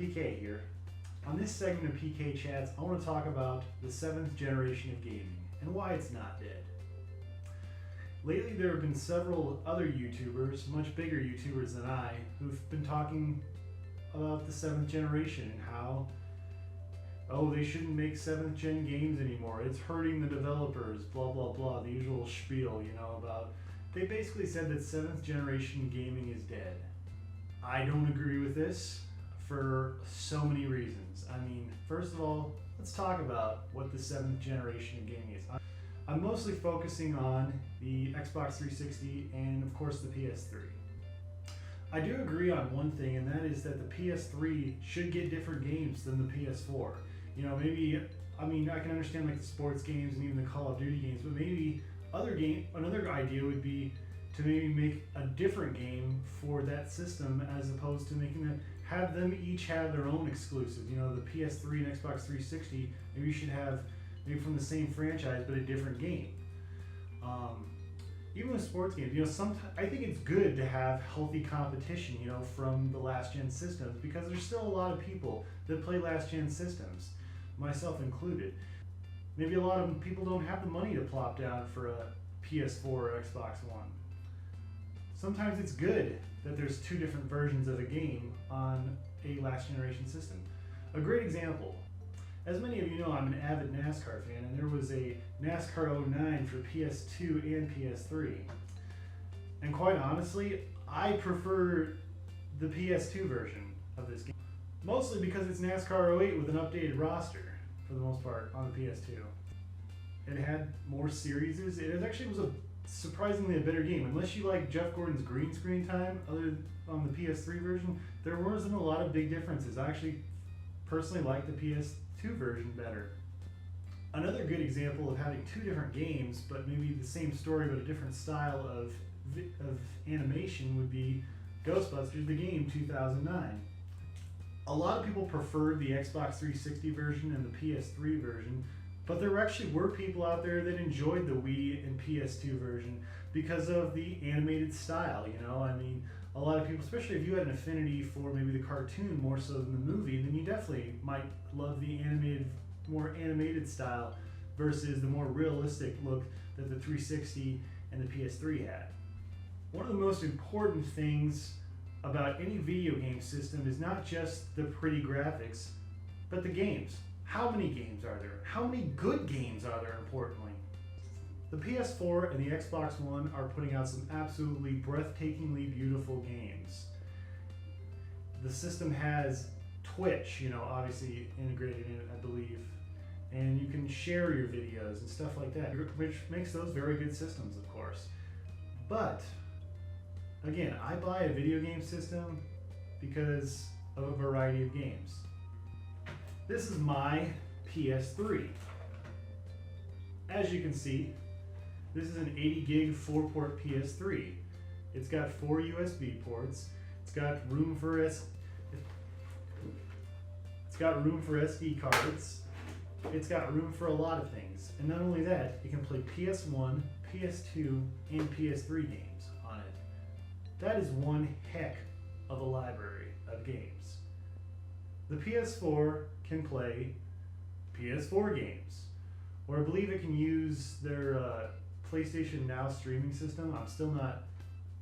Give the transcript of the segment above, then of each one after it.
PK here. On this segment of PK Chats, I want to talk about the 7th generation of gaming and why it's not dead. Lately there have been several other YouTubers, much bigger YouTubers than I, who've been talking about the 7th generation and how, oh, they shouldn't make 7th gen games anymore, it's hurting the developers, blah blah blah, the usual spiel, about. They basically said that 7th generation gaming is dead. I don't agree with this for so many reasons. I mean, first of all, let's talk about what the 7th generation of gaming is. I'm mostly focusing on the Xbox 360 and of course the PS3. I do agree on one thing, and that is that the PS3 should get different games than the PS4. I can understand like the sports games and even the Call of Duty games, but maybe another idea would be to maybe make a different game for that system as opposed to have them each have their own exclusives. The PS3 and Xbox 360, maybe you should have maybe from the same franchise but a different game. Even with sports games, I think it's good to have healthy competition, from the last gen systems, because there's still a lot of people that play last gen systems, myself included. Maybe a lot of people don't have the money to plop down for a PS4 or Xbox One. Sometimes it's good that there's two different versions of a game on a last generation system. A great example, as many of you know, I'm an avid NASCAR fan, and there was a NASCAR 09 for PS2 and PS3. And quite honestly, I prefer the PS2 version of this game. Mostly because it's NASCAR 08 with an updated roster, for the most part, on the PS2. It had more series. It actually was surprisingly a better game. Unless you like Jeff Gordon's green screen time, other on the PS3 version, there wasn't a lot of big differences. I actually personally like the PS2 version better. Another good example of having two different games, but maybe the same story but a different style of animation would be Ghostbusters, the game, 2009. A lot of people preferred the Xbox 360 version and the PS3 version, but there actually were people out there that enjoyed the Wii and PS2 version because of the animated style. A lot of people, especially if you had an affinity for maybe the cartoon more so than the movie, then you definitely might love the more animated style versus the more realistic look that the 360 and the PS3 had. One of the most important things about any video game system is not just the pretty graphics, but the games. How many games are there? How many good games are there, importantly? The PS4 and the Xbox One are putting out some absolutely breathtakingly beautiful games. The system has Twitch, obviously integrated in it, I believe, and you can share your videos and stuff like that, which makes those very good systems, of course. But again, I buy a video game system because of a variety of games. This is my PS3. As you can see, this is an 80 gig 4-port PS3. It's got 4 USB ports. It's got room for SD cards. It's got room for a lot of things. And not only that, it can play PS1, PS2, and PS3 games on it. That is one heck of a library of games. The PS4 can play PS4 games, or I believe it can use their PlayStation Now streaming system. I'm still not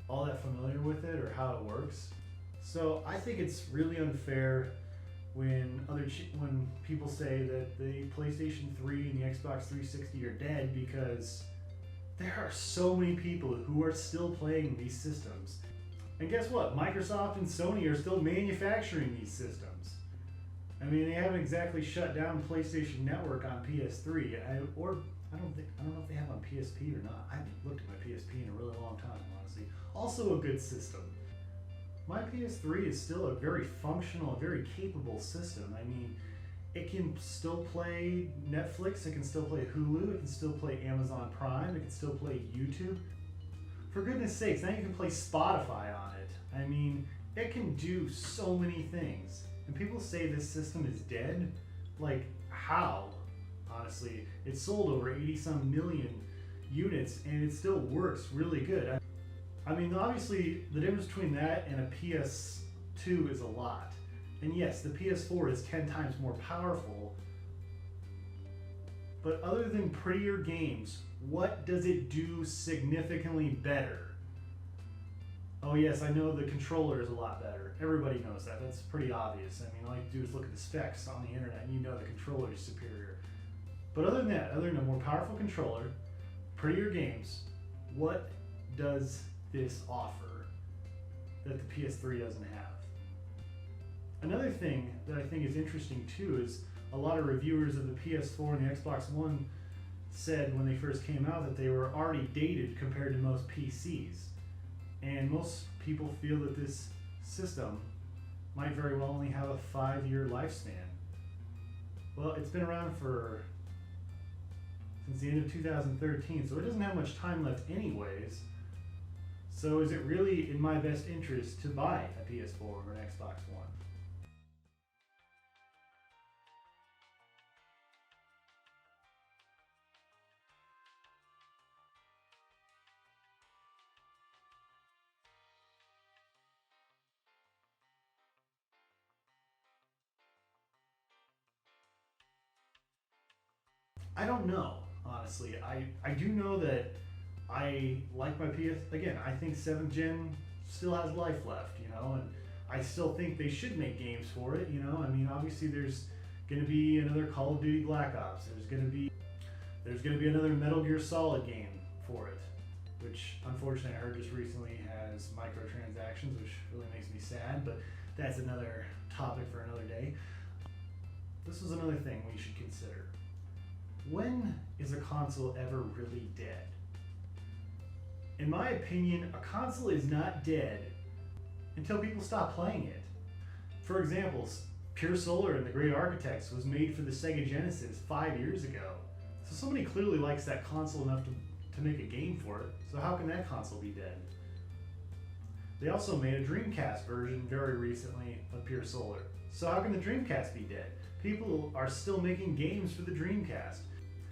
all that familiar with it or how it works. So I think it's really unfair when people say that the PlayStation 3 and the Xbox 360 are dead, because there are so many people who are still playing these systems. And guess what? Microsoft and Sony are still manufacturing these systems. They haven't exactly shut down PlayStation Network on PS3, I don't know if they have on PSP or not. I haven't looked at my PSP in a really long time, honestly. Also a good system. My PS3 is still a very functional, very capable system. It can still play Netflix, it can still play Hulu, it can still play Amazon Prime, it can still play YouTube. For goodness sakes, now you can play Spotify on it. It can do so many things. And people say this system is dead. Like, how? Honestly, it sold over 80-some million units and it still works really good. Obviously, the difference between that and a PS2 is a lot. And yes, the PS4 is 10 times more powerful, but other than prettier games, what does it do significantly better? Oh yes, I know the controller is a lot better. Everybody knows that. That's pretty obvious. I mean, all you have to do is look at the specs on the internet and you know the controller is superior. But other than that, other than a more powerful controller, prettier games, what does this offer that the PS3 doesn't have? Another thing that I think is interesting too is a lot of reviewers of the PS4 and the Xbox One said when they first came out that they were already dated compared to most PCs. And most people feel that this system might very well only have a 5-year lifespan. Well, it's been around since the end of 2013, so it doesn't have much time left anyways. So is it really in my best interest to buy a PS4 or an Xbox One? I don't know, honestly. I do know that I like my PS. Again, I think 7th gen still has life left, and I still think they should make games for it, I mean, obviously there's going to be another Call of Duty Black Ops. There's going to be another Metal Gear Solid game for it, which unfortunately I heard just recently has microtransactions, which really makes me sad, but that's another topic for another day. This is another thing we should consider. When is a console ever really dead? In my opinion, a console is not dead until people stop playing it. For example, Pure Solar and the Great Architects was made for the Sega Genesis 5 years ago. So somebody clearly likes that console enough to make a game for it, so how can that console be dead? They also made a Dreamcast version very recently of Pure Solar. So how can the Dreamcast be dead? People are still making games for the Dreamcast.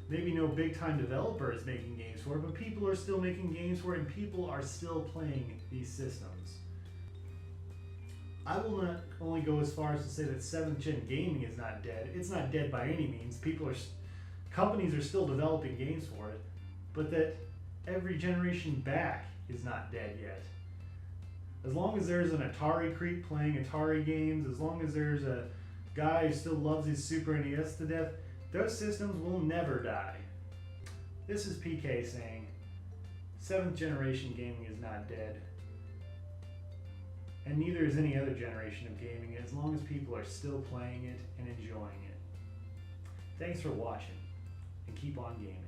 Maybe no big time developer is making games for it, but people are still making games for it and people are still playing these systems. I will not only go as far as to say that 7th gen gaming is not dead. It's not dead by any means. Companies are still developing games for it, but that every generation back is not dead yet. As long as there's an Atari creep playing Atari games, as long as there's a guy who still loves his Super NES to death, those systems will never die. This is PK saying, 7th generation gaming is not dead. And neither is any other generation of gaming, as long as people are still playing it and enjoying it. Thanks for watching, and keep on gaming.